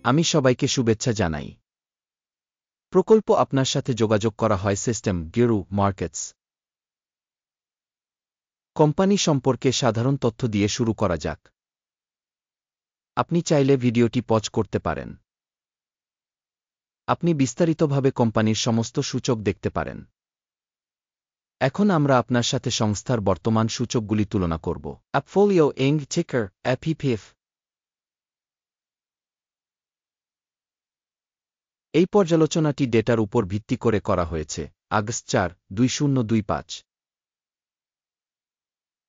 আমি সবাইকে শুভেচ্ছা জানাই। প্রকল্প আপনার সাথে যোগাযোগ করা হয় সিস্টেম গিরু মার্কেটস কোম্পানি সম্পর্কে সাধারণ তথ্য দিয়ে শুরু করা যাক। আপনি চাইলে ভিডিওটি পজ করতে পারেন। আপনি বিস্তারিতভাবে কোম্পানির সমস্ত সূচক দেখতে পারেন। এখন আমরা আপনার সাথে সংস্থার বর্তমান সূচকগুলি তুলনা করব। অ্যাপফোলিও ইং টিকার অ্যাপিপিএফ। এই পর্যালোচনাটি ডেটার উপর ভিত্তি করে করা হয়েছে। আগস্ট ৪, 2025।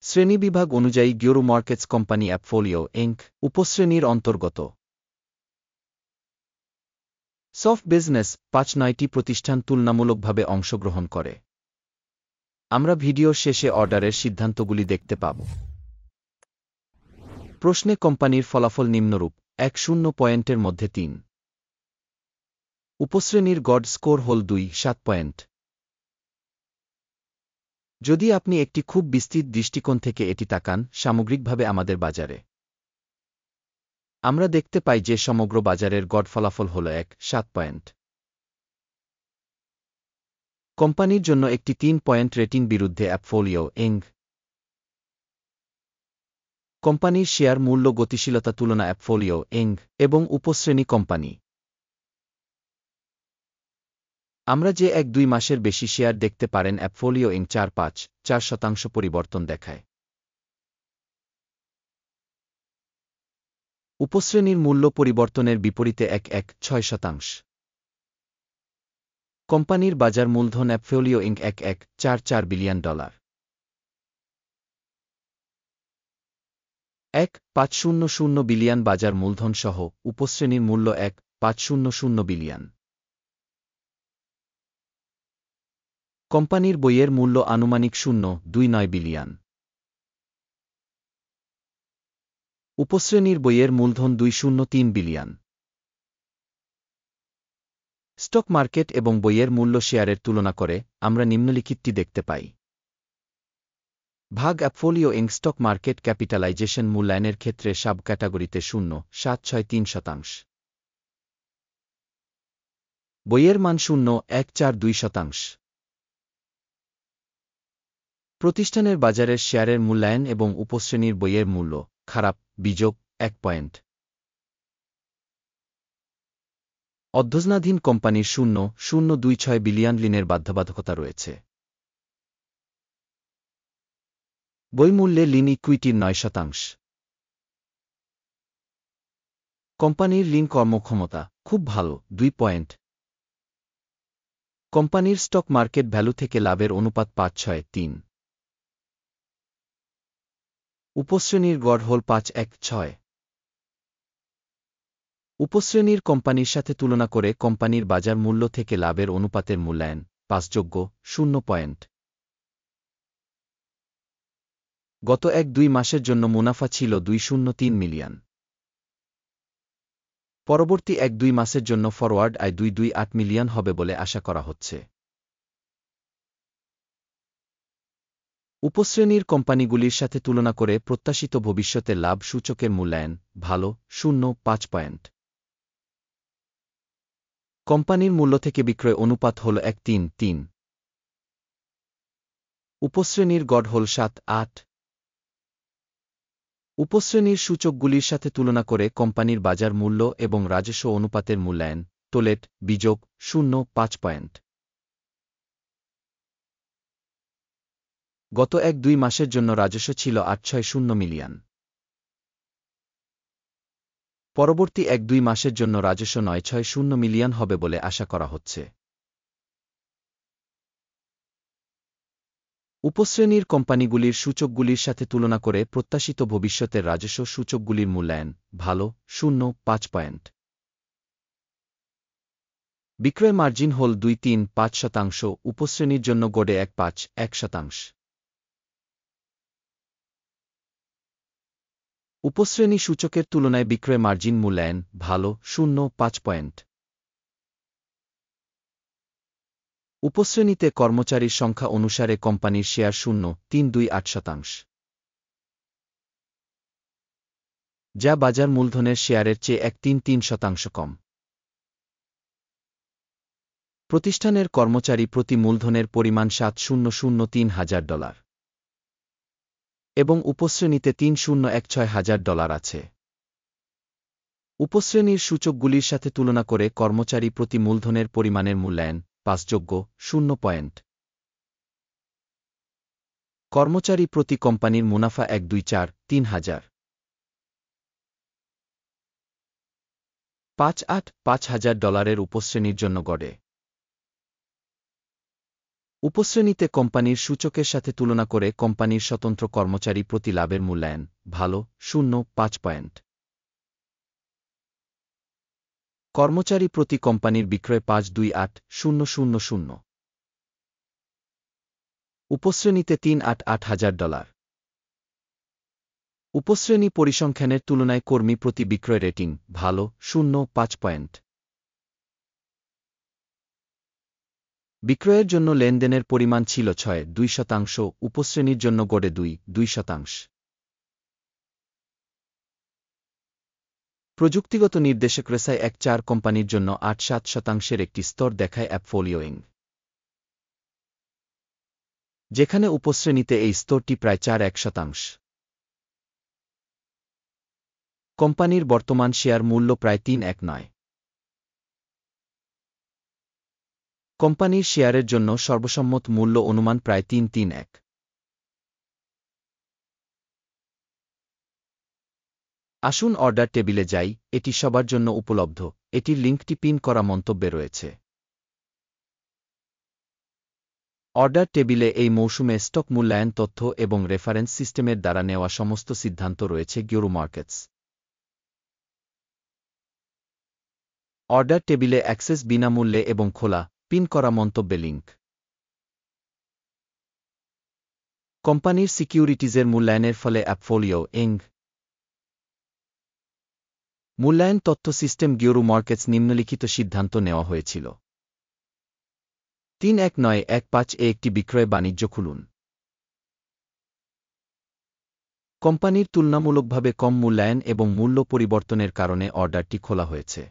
শ্রেণীবিভাগ অনুযায়ী গিরু মার্কেটস কোম্পানি অ্যাপফোলিও ইঙ্ক উপশ্রেণীর অন্তর্গত। সফট বিজনেস ৫-৯টি প্রতিষ্ঠান তুলনামূলকভাবে অংশগ্রহণ করে। আমরা ভিডিওর শেষে অর্ডারের সিদ্ধান্তগুলি দেখতে পাব। প্রশ্নে কোম্পানির ফলাফল নিম্নরূপ: ১-০ পয়েন্টের মধ্যে ৩। উপশ্রেণীর গড় স্কোর হল ২-৭ পয়েন্ট। যদি আপনি একটি খুব বিস্তৃত দৃষ্টিকোণ থেকে এটি তাকান, সামগ্রিকভাবে আমাদের বাজারে আমরা দেখতে পাই যে সমগ্র বাজারের গড় ফলাফল হল ১-৭ পয়েন্ট। কোম্পানির জন্য একটি ৩ পয়েন্ট রেটিং বিরুদ্ধে অ্যাপফোলিও ইঙ্ক কোম্পানির শেয়ার মূল্য গতিশীলতা তুলনা অ্যাপফোলিও ইঙ্ক এবং উপশ্রেণী কোম্পানি। আমরা যে ১-২ মাসের বেশি শেয়ার দেখতে পারেন অ্যাপফোলিও ইঙ্ক ৪-৫-৪% পরিবর্তন দেখায়। উপশ্রেণীর মূল্য পরিবর্তনের বিপরীতে ১-১-৬%। কোম্পানির বাজার মূলধন অ্যাপফোলিও ইঙ্ক ১-১-৪-৪ বিলিয়ন ডলার। ১-৫০০ বিলিয়ন বাজার মূলধন সহ উপশ্রেণীর মূল্য ১-৫০০ বিলিয়ন। কোম্পানির বইয়ের মূল্য আনুমানিক ০.২৯ বিলিয়ন। উপশ্রেণীর বইয়ের মূলধন ২.০৩ বিলিয়ন। স্টক মার্কেট এবং বইয়ের মূল্য শেয়ারের তুলনা করে আমরা নিম্নলিখিতটি দেখতে পাই। ভাগ অ্যাপফোলিও ইঙ্ক স্টক মার্কেট ক্যাপিটালাইজেশন মূল্যায়নের ক্ষেত্রে সাব ক্যাটাগরিতে ০.৭৬৩%। বইয়ের মান ০.১৪২%। প্রতিষ্ঠানের বাজারের শেয়ারের মূল্যায়ন এবং উপশ্রেণীর বইয়ের মূল্য খারাপ বিযোগ ১ পয়েন্ট। অধ্যয়নাধীন কোম্পানির ০.০২৬ বিলিয়ন ঋণের বাধ্যবাধকতা রয়েছে। বই মূল্যে ঋণ ইকুইটির ৯%। কোম্পানির ঋণ কর্মক্ষমতা খুব ভালো ২ পয়েন্ট। কোম্পানির স্টক মার্কেট ভ্যালু থেকে লাভের অনুপাত ৫-৬-৩। উপশ্রেণীর গড় হল ৫-১-৬। উপশ্রেণীর কোম্পানির সাথে তুলনা করে কোম্পানির বাজার মূল্য থেকে লাভের অনুপাতের মূল্যায়ন ৫-০ পয়েন্ট। গত ১-২ মাসের জন্য মুনাফা ছিল ২০৩ মিলিয়ন। পরবর্তী ১-২ মাসের জন্য ফরওয়ার্ড আয় ২২৮ মিলিয়ন হবে বলে আশা করা হচ্ছে। উপশ্রেণীর কোম্পানিগুলির সাথে তুলনা করে প্রত্যাশিত ভবিষ্যতের লাভ সূচকের মূল্যায়ন ভালো ০.৫ পয়েন্ট। কোম্পানির মূল্য থেকে বিক্রয় অনুপাত হল ১-৩-৩। উপশ্রেণীর গড় হল ৭-৮। উপশ্রেণীর সূচকগুলির সাথে তুলনা করে কোম্পানির বাজার মূল্য এবং রাজস্ব অনুপাতের মূল্যায়ন টোলেট বিযোগ ০.৫ পয়েন্ট। গত ১-২ মাসের জন্য রাজস্ব ছিল ৮৬০ মিলিয়ন। পরবর্তী ১-২ মাসের জন্য রাজস্ব ৯৬০ মিলিয়ন হবে বলে আশা করা হচ্ছে। উপশ্রেণীর কোম্পানিগুলির সূচকগুলির সাথে তুলনা করে প্রত্যাশিত ভবিষ্যতের রাজস্ব সূচকগুলির মূল্যায়ন ভালো ০.৫ পয়েন্ট। বিক্রয় মার্জিন হল ২-৩-৫%। উপশ্রেণীর জন্য গড়ে ১-৫-১%। উপশ্রেণী সূচকের তুলনায় বিক্রয় মার্জিন মূল্যায়ন ভালো ০.৫ পয়েন্ট। উপশ্রেণীতে কর্মচারীর সংখ্যা অনুসারে কোম্পানির শেয়ার ০.৩28%। যা বাজার মূলধনের শেয়ারের চেয়ে 1.33% কম। প্রতিষ্ঠানের কর্মচারী প্রতি মূলধনের পরিমাণ $7,003,000 এবং উপশ্রেণীতে $3,016,000 আছে। উপশ্রেণীর সূচকগুলির সাথে তুলনা করে কর্মচারী প্রতি মূলধনের পরিমাণের মূল্যায়ন পাসযোগ্য 0 পয়েন্ট। কর্মচারী প্রতি কোম্পানির মুনাফা 124,000 $5,000 উপশ্রেণীর জন্য গড়ে। উপশ্রেণীতে কোম্পানির সূচকের সাথে তুলনা করে কোম্পানির স্বতন্ত্র কর্মচারী প্রতি লাভের মূল্যায়ন ভালো 0.5 পয়েন্ট। কর্মচারী প্রতি কোম্পানির বিক্রয় 528,000 উপশ্রেণীতে $388,000। উপশ্রেণী পরিসংখ্যানের তুলনায় কর্মী প্রতি বিক্রয় রেটিং ভালো 0.5 পয়েন্ট। বিক্রয়ের জন্য লেনদেনের পরিমাণ ছিল 6.2%, উপশ্রেণীর জন্য গড়ে 2.2%। প্রযুক্তিগত নির্দেশক রেসাই 1.4 কোম্পানির জন্য 8.7% একটি স্তর দেখায় অ্যাপফোলিও ইং, যেখানে উপশ্রেণীতে এই স্তরটি প্রায় 4.1%। কোম্পানির বর্তমান শেয়ার মূল্য প্রায় 3.19। কোম্পানির শেয়ারের জন্য সর্বসম্মত মূল্য অনুমান প্রায় 3.31। আসুন অর্ডার টেবিলে যাই, এটি সবার জন্য উপলব্ধ, এটির লিঙ্কটি পিন করা মন্তব্যে রয়েছে। অর্ডার টেবিলে এই মৌসুমে স্টক মূল্যায়ন তথ্য এবং রেফারেন্স সিস্টেমের দ্বারা নেওয়া সমস্ত সিদ্ধান্ত রয়েছে গিওরু মার্কেটস। অর্ডার টেবিলে অ্যাক্সেস বিনামূল্যে এবং খোলা, পিন করা মন্তব্যে লিঙ্ক। কোম্পানির সিকিউরিটিজের মূল্যায়নের ফলে অ্যাপফোলিও ইং মূল্যায়ন তথ্য সিস্টেম গিওরু মার্কেটস নিম্নলিখিত সিদ্ধান্ত নেওয়া হয়েছিল। 31915 একটি বিক্রয় বাণিজ্য খুলুন। কোম্পানির তুলনামূলকভাবে কম মূল্যায়ন এবং মূল্য পরিবর্তনের কারণে অর্ডারটি খোলা হয়েছে।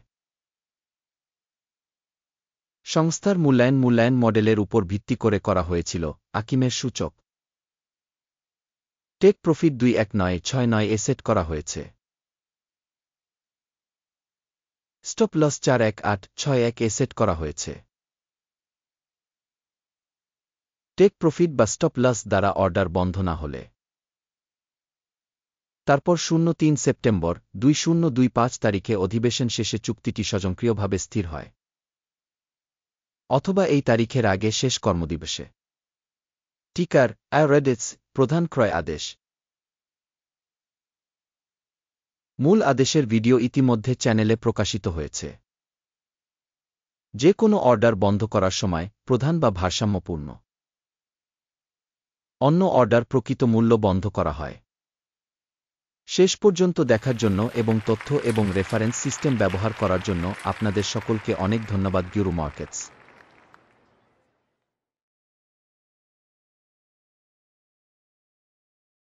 সংস্থার মূল্যায়ন মডেলের উপর ভিত্তি করে করা হয়েছিল। আকিমের সূচক টেক প্রফিট 21969 সেট করা হয়েছে। স্টপ লস 41861 সেট করা হয়েছে। টেক প্রফিট বা স্টপ লস দ্বারা অর্ডার বন্ধ না হলে তারপর 03 সেপ্টেম্বর 2025 তারিখে অধিবেশন শেষে চুক্তিটি স্বয়ংক্রিয়ভাবে স্থির হয়, অথবা এই তারিখের আগে শেষ কর্মদিবসে। টিকার আইরেডিটস প্রধান ক্রয় আদেশ। মূল আদেশের ভিডিও ইতিমধ্যে চ্যানেলে প্রকাশিত হয়েছে। যে কোনো অর্ডার বন্ধ করার সময় প্রধান বা ভারসাম্যপূর্ণ অন্য অর্ডার প্রকৃত মূল্য বন্ধ করা হয়। শেষ পর্যন্ত দেখার জন্য এবং তথ্য এবং রেফারেন্স সিস্টেম ব্যবহার করার জন্য আপনাদের সকলকে অনেক ধন্যবাদ। গিওরু মার্কেটস।